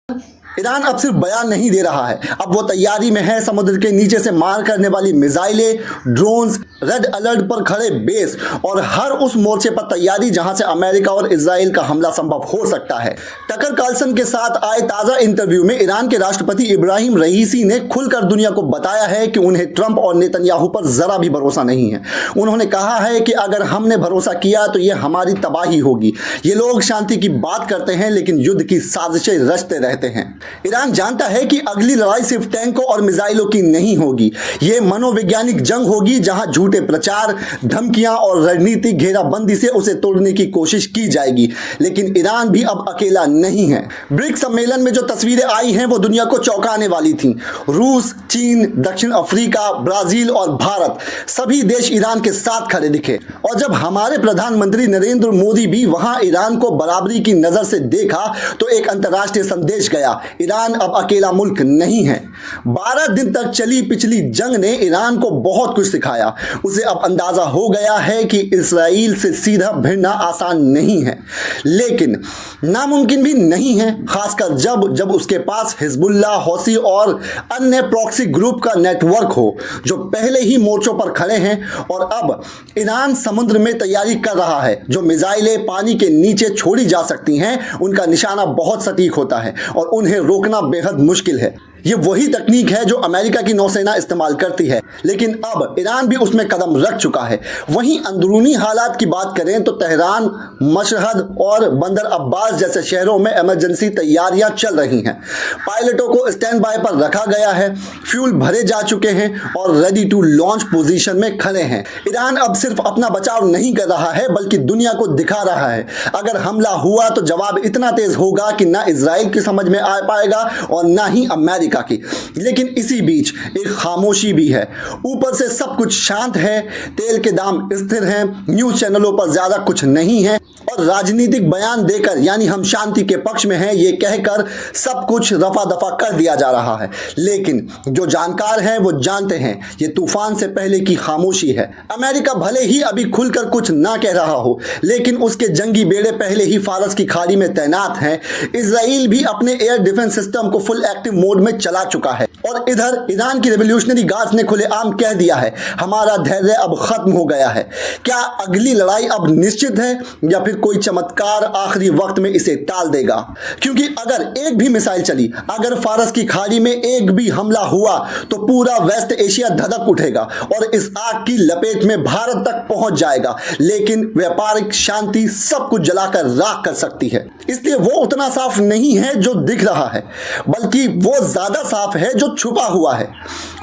Iran अब सिर्फ बयान नहीं दे रहा है, अब वो तैयारी में है। समुद्र के नीचे से मार करने वाली मिसाइलें, ड्रोन्स, रेड अलर्ट पर खड़े बेस और हर उस मोर्चे पर तैयारी जहां से अमेरिका और इजराइल का हमला संभव हो सकता है। टकर कार्लसन के साथ आए ताज़ा इंटरव्यू में ईरान के राष्ट्रपति इब्राहिम रईसी ने खुलकर दुनिया को बताया है कि उन्हें ट्रंप और नेतन्याहू पर जरा भी भरोसा नहीं है। उन्होंने कहा है कि अगर हमने भरोसा किया तो यह हमारी तबाही होगी। ये लोग शांति की बात करते हैं लेकिन युद्ध की साजिशें रचते रहते हैं। ईरान जानता है कि अगली लड़ाई सिर्फ टैंकों और मिसाइलों की नहीं होगी, ये मनोवैज्ञानिक जंग होगी जहां झूठे प्रचार, धमकियां और रणनीतिक घेराबंदी से उसे तोड़ने की कोशिश की जाएगी। लेकिन ईरान भी अब अकेला नहीं है। ब्रिक्स सम्मेलन में जो तस्वीरें आई हैं वो दुनिया को चौंकाने वाली थीं। रूस, चीन, दक्षिण अफ्रीका, ब्राजील और भारत सभी देश ईरान के साथ खड़े दिखे। और जब हमारे प्रधानमंत्री नरेंद्र मोदी भी वहां ईरान को बराबरी की नजर से देखा तो एक अंतर्राष्ट्रीय संदेश गया, ईरान अब अकेला मुल्क नहीं है। 12 दिन तक चली पिछली जंग ने ईरान को बहुत कुछ सिखाया। उसे अब अंदाजा हो गया है कि इस्राईल से सीधा भिड़ना आसान नहीं है, लेकिन नामुमकिन भी नहीं है, खासकर जब उसके पास हिजबुल्लाह, हौसी और अन्य प्रॉक्सी ग्रुप का नेटवर्क हो जो पहले ही मोर्चों पर खड़े हैं। और अब ईरान समुद्र में तैयारी कर रहा है। जो मिसाइलें पानी के नीचे छोड़ी जा सकती हैं उनका निशाना बहुत सटीक होता है और उन्हें रोकना बेहद मुश्किल है। ये वही तकनीक है जो अमेरिका की नौसेना इस्तेमाल करती है, लेकिन अब ईरान भी उसमें कदम रख चुका है। वहीं अंदरूनी हालात की बात करें तो तेहरान, मशहद और बंदर अब्बास जैसे शहरों में इमरजेंसी तैयारियां चल रही हैं। पायलटों को स्टैंड बाय पर रखा गया है, फ्यूल भरे जा चुके हैं और रेडी टू लॉन्च पोजीशन में खड़े हैं। ईरान अब सिर्फ अपना बचाव नहीं कर रहा है बल्कि दुनिया को दिखा रहा है अगर हमला हुआ तो जवाब इतना तेज होगा कि ना इजराइल की समझ में आ पाएगा और ना ही अमेरिका की। लेकिन इसी बीच एक खामोशी भी है। ऊपर से सब कुछ शांत है, तेल के दाम स्थिर हैं, न्यूज चैनलों पर ज्यादा कुछ नहीं है और राजनीतिक बयान देकर यानी हम शांति के पक्ष में हैं ये कहकर सब कुछ रफा दफा कर दिया जा रहा है। लेकिन जो जानकार हैं वो जानते हैं ये तूफान से पहले की खामोशी है। अमेरिका भले ही अभी खुलकर कुछ ना कह रहा हो, लेकिन उसके जंगी बेड़े पहले ही फारस की खाड़ी में तैनात हैं। इजराइल भी अपने एयर डिफेंस सिस्टम को फुल एक्टिव मोड में चला चुका है और इधर ईरान की रेवोल्यूशनरी गार्ड्स ने खुलेआम कह दिया है हमारा धैर्य अब खत्म हो गया है। क्या अगली लड़ाई अब निश्चित है या फिर कोई चमत्कार आखिरी वक्त में इसे टाल देगा? क्योंकि अगर एक भी मिसाइल चली, अगर फारस की खाड़ी में एक भी हमला हुआ तो पूरा वेस्ट एशिया धधक उठेगा और इस आग की लपेट में भारत तक पहुंच जाएगा। लेकिन व्यापारिक शांति सब कुछ जलाकर राख कर सकती है। इसलिए वो उतना साफ नहीं है जो दिख रहा है, बल्कि वो ज्यादा साफ है जो छुपा हुआ है।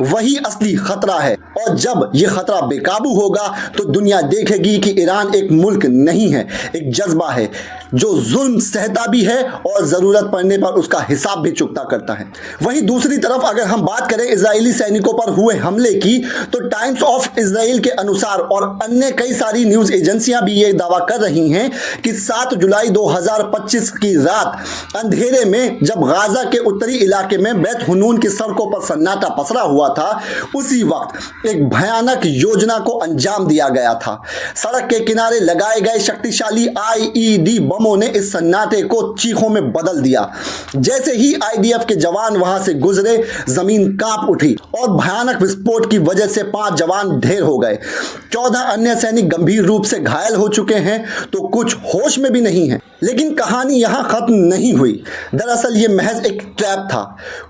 वही असली खतरा है और जब ये खतरा बेकाबू होगा तो दुनिया देखेगी कि ईरान एक मुल्क नहीं है, एक जज्बा है जो जुल्म सहता भी है और जरूरत पड़ने पर उसका हिसाब भी चुकता करता है। वहीं दूसरी तरफ अगर हम बात करें इजरायली सैनिकों पर हुए हमले की तो टाइम्स ऑफ इजराइल के अनुसार और अन्य कई सारी न्यूज एजेंसियां भी ये दावा कर रही हैं कि 7 जुलाई 2025 की रात अंधेरे में जब गाजा के उत्तरी इलाके में बैत हुनून की सड़कों पर सन्नाटा पसरा हुआ था, उसी वक्त एक भयानक योजना को अंजाम दिया गया था। सड़क के किनारे लगाए गए शक्तिशाली आईईडी बमों ने इस सन्नाटे को चीखों में बदल दिया। जैसे ही आईडीएफ के जवान वहां से गुजरे जमीन कांप उठी और भयानक विस्फोट की वजह से 5 जवान ढेर हो गए। 14 अन्य सैनिक गंभीर रूप से घायल हो चुके हैं तो कुछ होश में भी नहीं है। लेकिन कहानी यहां खत्म नहीं हुई। दरअसल ये महज एक ट्रैप था।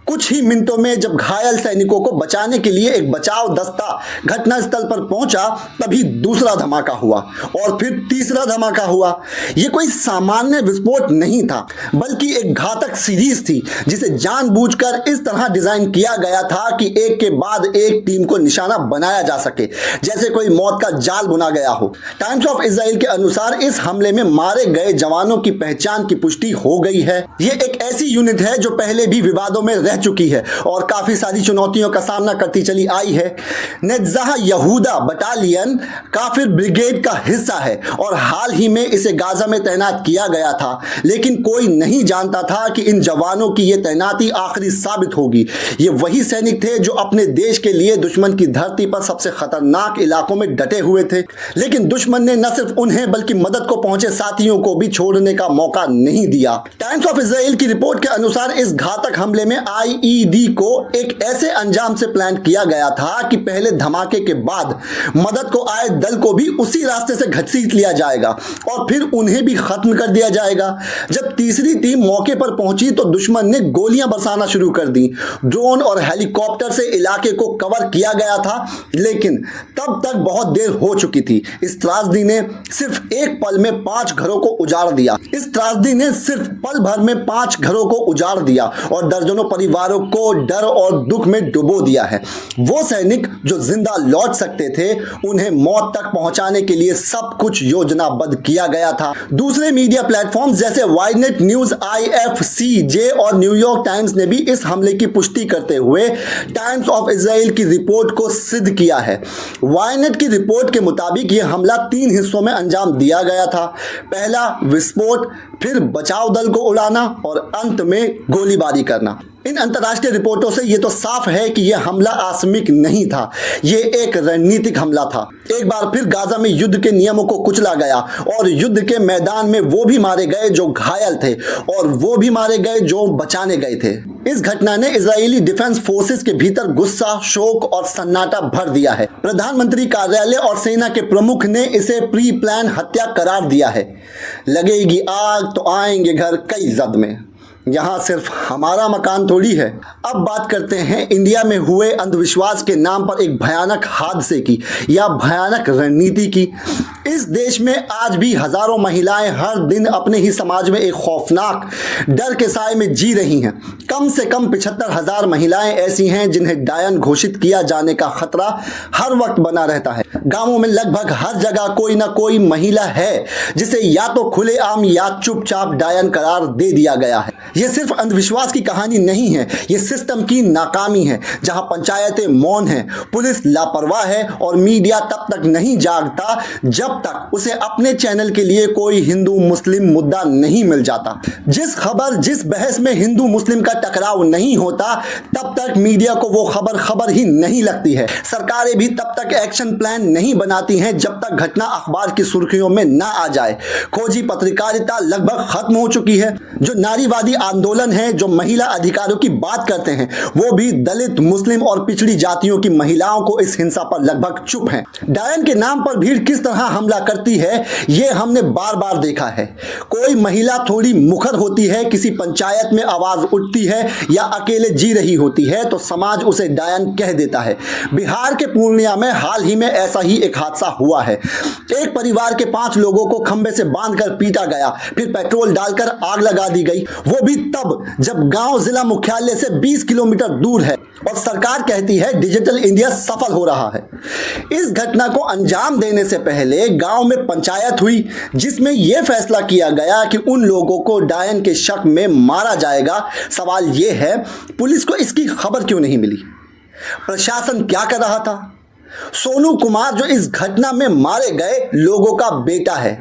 कुछ ही मिनटों में जब घायल सैनिकों को बचाने के लिए एक बचाव दस्ता घटनास्थल पर पहुंचा तभी दूसरा धमाका हुआ और फिर तीसरा धमाका हुआ। यह कोई सामान्य विस्फोट नहीं था बल्कि एक घातक सीरीज थी जिसे जानबूझकर इस तरह डिजाइन किया गया था कि एक के बाद एक टीम को निशाना बनाया जा सके, जैसे कोई मौत का जाल बुना गया हो। टाइम्स ऑफ इजराइल के अनुसार इस हमले में मारे गए जवानों की पहचान की पुष्टि हो गई है। यह एक ऐसी यूनिट है जो पहले भी विवादों में रह चुकी है और काफी सारी चुनौतियों का सामना करती चली आई है। नेत्ज़ाह यहूदा बटालियन काफिर ब्रिगेड का हिस्सा है और हाल ही में इसे गाजा में तैनात तैनात किया गया था, लेकिन कोई नहीं जानता था कि इन जवानों की ये तैनाती आखिरी साबित होगी। ये वही सैनिक थे जो अपने देश के लिए दुश्मन की धरती पर सबसे खतरनाक इलाकों में डटे हुए थे, लेकिन दुश्मन ने न सिर्फ उन्हें बल्कि मदद को पहुंचे साथियों को भी छोड़ने का मौका नहीं दिया। टाइम्स ऑफ इजराइल की रिपोर्ट के अनुसार इस घातक हमले में आईईडी को एक ऐसे अंजाम से प्लान किया गया था कि पहले धमाके के बाद मदद को आए दल को भी उसी रास्ते से घसीट लिया जाएगा और फिर उन्हें भी खत्म कर दिया जाएगा। जब तीसरी टीम मौके पर पहुंची तो दुश्मन ने गोलियां बरसाना शुरू कर दी। ड्रोन और हेलीकॉप्टर से इलाके को कवर किया गया था, लेकिन तब तक बहुत देर हो चुकी थी। इस त्रासदी ने सिर्फ एक पल में 5 घरों को उजाड़ दिया। इस त्रासदी ने सिर्फ पल भर में 5 घरों को उजाड़ दिया और दर्जनों परिवारों को डर और दुख में डुबो दिया है। वो सैनिक जो जिंदा लौट सकते थे, उन्हें मौत तक पहुंचाने के लिए सब कुछ योजनाबद्ध किया गया था। दूसरे मीडिया प्लेटफॉर्म्स जैसे वाइनेट न्यूज, IFCJ और न्यूयॉर्क टाइम्स ने भी इस हमले की पुष्टि करते हुए टाइम्स ऑफ इजराइल की रिपोर्ट को सिद्ध किया है। वाइनेट की रिपोर्ट के मुताबिक यह हमला 3 हिस्सों में अंजाम दिया गया था। पहला विस्फोट, फिर बचाव दल को उड़ाना और अंत में गोलीबारी करना। इन अंतर्राष्ट्रीय रिपोर्टों से यह तो साफ है कि यह हमला आकस्मिक नहीं था, यह एक रणनीतिक हमला था। एक बार फिर गाजा में युद्ध के नियमों को कुचला गया और युद्ध के मैदान में वो भी मारे गए जो घायल थे और वो भी मारे गए जो बचाने गए थे। इस घटना ने इजरायली डिफेंस फोर्सेस के भीतर गुस्सा, शोक और सन्नाटा भर दिया है। प्रधानमंत्री कार्यालय और सेना के प्रमुख ने इसे प्री प्लान हत्या करार दिया है। लगेगी आग तो आएंगे घर कई जद में। यहाँ सिर्फ हमारा मकान थोड़ी है। अब बात करते हैं इंडिया में हुए अंधविश्वास के नाम पर एक भयानक हादसे की या भयानक रणनीति की। इस देश में आज भी हजारों महिलाएं हर दिन अपने ही समाज में एक खौफनाक डर के साए में जी रही हैं। कम से कम 75,000 महिलाएं ऐसी हैं जिन्हें डायन घोषित किया जाने का खतरा हर वक्त बना रहता है। गांवों में लगभग हर जगह कोई ना कोई महिला है जिसे या तो खुलेआम या चुपचाप डायन करार दे दिया गया है। यह सिर्फ अंधविश्वास की कहानी नहीं है, यह सिस्टम की नाकामी है। जहां पंचायतें मौन हैं, पुलिस लापरवाह है और मीडिया तब तक नहीं जागता जब तक उसे अपने चैनल के लिए कोई हिंदू मुस्लिम मुद्दा नहीं मिल जाता। जिस बहस में हिंदू मुस्लिम का टकराव नहीं होता, तब तक मीडिया को वो खबर ही नहीं लगती है। सरकारें भी तब तक एक्शन प्लान नहीं बनाती हैं जब तक घटना अखबार की सुर्खियों में ना आ जाए। खोजी पत्रकारिता लगभग खत्म हो चुकी है। जो नारीवादी आंदोलन है, जो महिला अधिकारों की बात करते हैं, वो भी दलित, मुस्लिम और पिछड़ी जातियों की महिलाओं को इस हिंसा पर लगभग चुप हैं। डायन के नाम पर भीड़ किस तरह हमला करती है, ये हमने बार बार देखा है। कोई महिला थोड़ी मुखर होती है, किसी पंचायत में आवाज उठती है या अकेले जी रही होती है तो समाज उसे डायन कह देता है। बिहार के पूर्णिया में हाल ही में ऐसा ही एक हादसा हुआ है। एक परिवार के 5 लोगों को खंबे से बांधकर पीटा गया, फिर पेट्रोल डालकर आग लगा दी गई, वो भी तब जब गांव जिला मुख्यालय से 20 किलोमीटर दूर है और सरकार कहती है डिजिटल इंडिया सफल हो रहा है। इस घटना को अंजाम देने से पहले गांव में पंचायत हुई जिसमें यह फैसला किया गया कि उन लोगों को डायन के शक में मारा जाएगा। सवाल यह है, पुलिस को इसकी खबर क्यों नहीं मिली? प्रशासन क्या कर रहा था? सोनू कुमार जो इस घटना में मारे गए लोगों का बेटा है,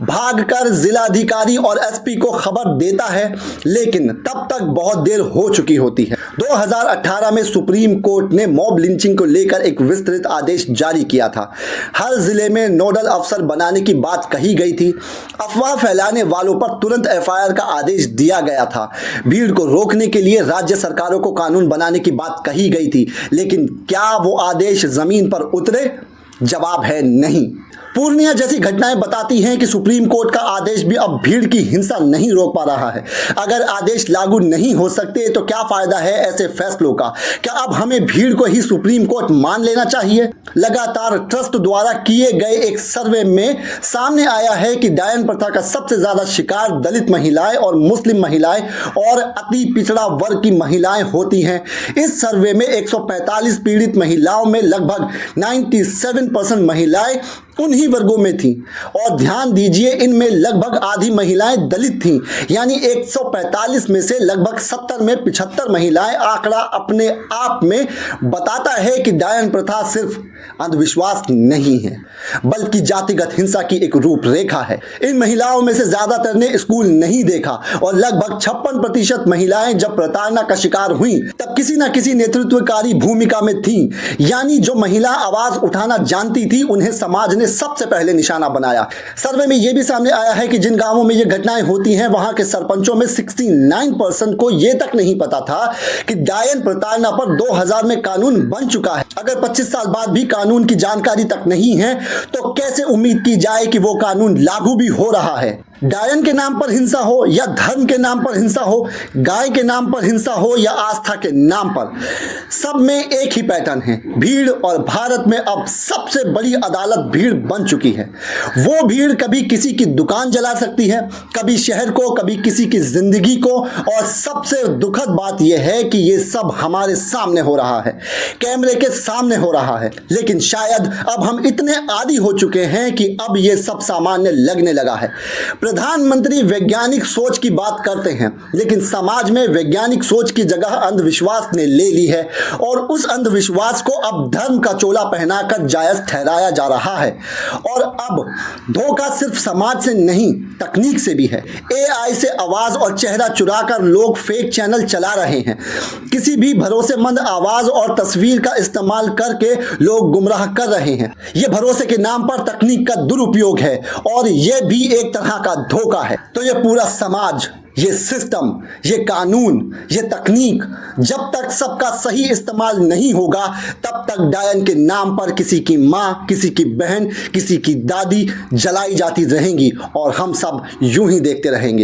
भागकर जिलाधिकारी और एसपी को खबर देता है, लेकिन तब तक बहुत देर हो चुकी होती है। 2018 में सुप्रीम कोर्ट ने मॉब लिंचिंग को लेकर एक विस्तृत आदेश जारी किया था। हर जिले में नोडल अफसर बनाने की बात कही गई थी। अफवाह फैलाने वालों पर तुरंत FIR का आदेश दिया गया था। भीड़ को रोकने के लिए राज्य सरकारों को कानून बनाने की बात कही गई थी, लेकिन क्या वो आदेश जमीन पर उतरे? जवाब है नहीं। पूर्णिया जैसी घटनाएं बताती हैं कि सुप्रीम कोर्ट का आदेश भी अब भीड़ की हिंसा नहीं रोक पा रहा है। अगर आदेश लागू नहीं हो सकते तो क्या फायदा है ऐसे फैसलों का? क्या अब हमें भीड़ को ही सुप्रीम कोर्ट मान लेना चाहिए? लगातार ट्रस्ट द्वारा किए गए एक सर्वे में सामने आया है कि डायन प्रथा का सबसे ज्यादा शिकार दलित महिलाएं और मुस्लिम महिलाएं और अति पिछड़ा वर्ग की महिलाएं होती हैं। इस सर्वे में 145 पीड़ित महिलाओं में लगभग 97% महिलाएं उन्हीं वर्गों में थीं और ध्यान दीजिए इनमें लगभग आधी महिलाएं दलित थीं। यानी 145 में से लगभग 70 में 75 महिलाएं। आंकड़ा अपने आप में बताता है कि डायन प्रथा सिर्फ अंधविश्वास नहीं है, बल्कि जातिगत हिंसा की एक रूपरेखा है। इन महिलाओं में से ज्यादातर ने स्कूल नहीं देखा और लगभग 56% महिलाएं जब प्रताड़ना का शिकार हुई तब किसी न किसी नेतृत्वकारी भूमिका में थीं। यानी जो महिला आवाज उठाना जानती थी उन्हें समाज ने सबसे पहले निशाना बनाया। सर्वे में यह भी सामने आया है कि जिन गांवों में ये घटनाएं होती हैं वहां के सरपंचों में 69% को यह तक नहीं पता था कि डायन प्रताड़ना पर 2000 में कानून बन चुका है। अगर 25 साल बाद भी कानून की जानकारी तक नहीं है तो कैसे उम्मीद की जाए कि वो कानून लागू भी हो रहा है। डायन के नाम पर हिंसा हो या धर्म के नाम पर हिंसा हो, गाय के नाम पर हिंसा हो या आस्था के नाम पर, सब में एक ही पैटर्न है, भीड़। और भारत में अब सबसे बड़ी अदालत भीड़ बन चुकी है। वो भीड़ कभी किसी की दुकान जला सकती है, कभी शहर को, कभी किसी की जिंदगी को। और सबसे दुखद बात यह है कि ये सब हमारे सामने हो रहा है, कैमरे के सामने हो रहा है। लेकिन शायद अब हम इतने आदी हो चुके हैं कि अब ये सब सामान्य लगने लगा है। प्रधानमंत्री वैज्ञानिक सोच की बात करते हैं, लेकिन समाज में वैज्ञानिक सोच की जगह अंधविश्वास ने ले ली है और उस अंधविश्वास को अब धर्म का चोला पहनाकर जायज ठहराया जा रहा है। और अब धोखा सिर्फ समाज से नहीं, तकनीक से भी है। AI से आवाज और चेहरा चुराकर लोग फेक चैनल चला रहे हैं। किसी भी भरोसेमंद आवाज और तस्वीर का इस्तेमाल करके लोग गुमराह कर रहे हैं। यह भरोसे के नाम पर तकनीक का दुरुपयोग है और यह भी एक तरह का धोखा है। तो ये पूरा समाज, ये सिस्टम, ये कानून, ये तकनीक जब तक सबका सही इस्तेमाल नहीं होगा तब तक डायन के नाम पर किसी की माँ, किसी की बहन, किसी की दादी जलाई जाती रहेंगी और हम सब यूं ही देखते रहेंगे।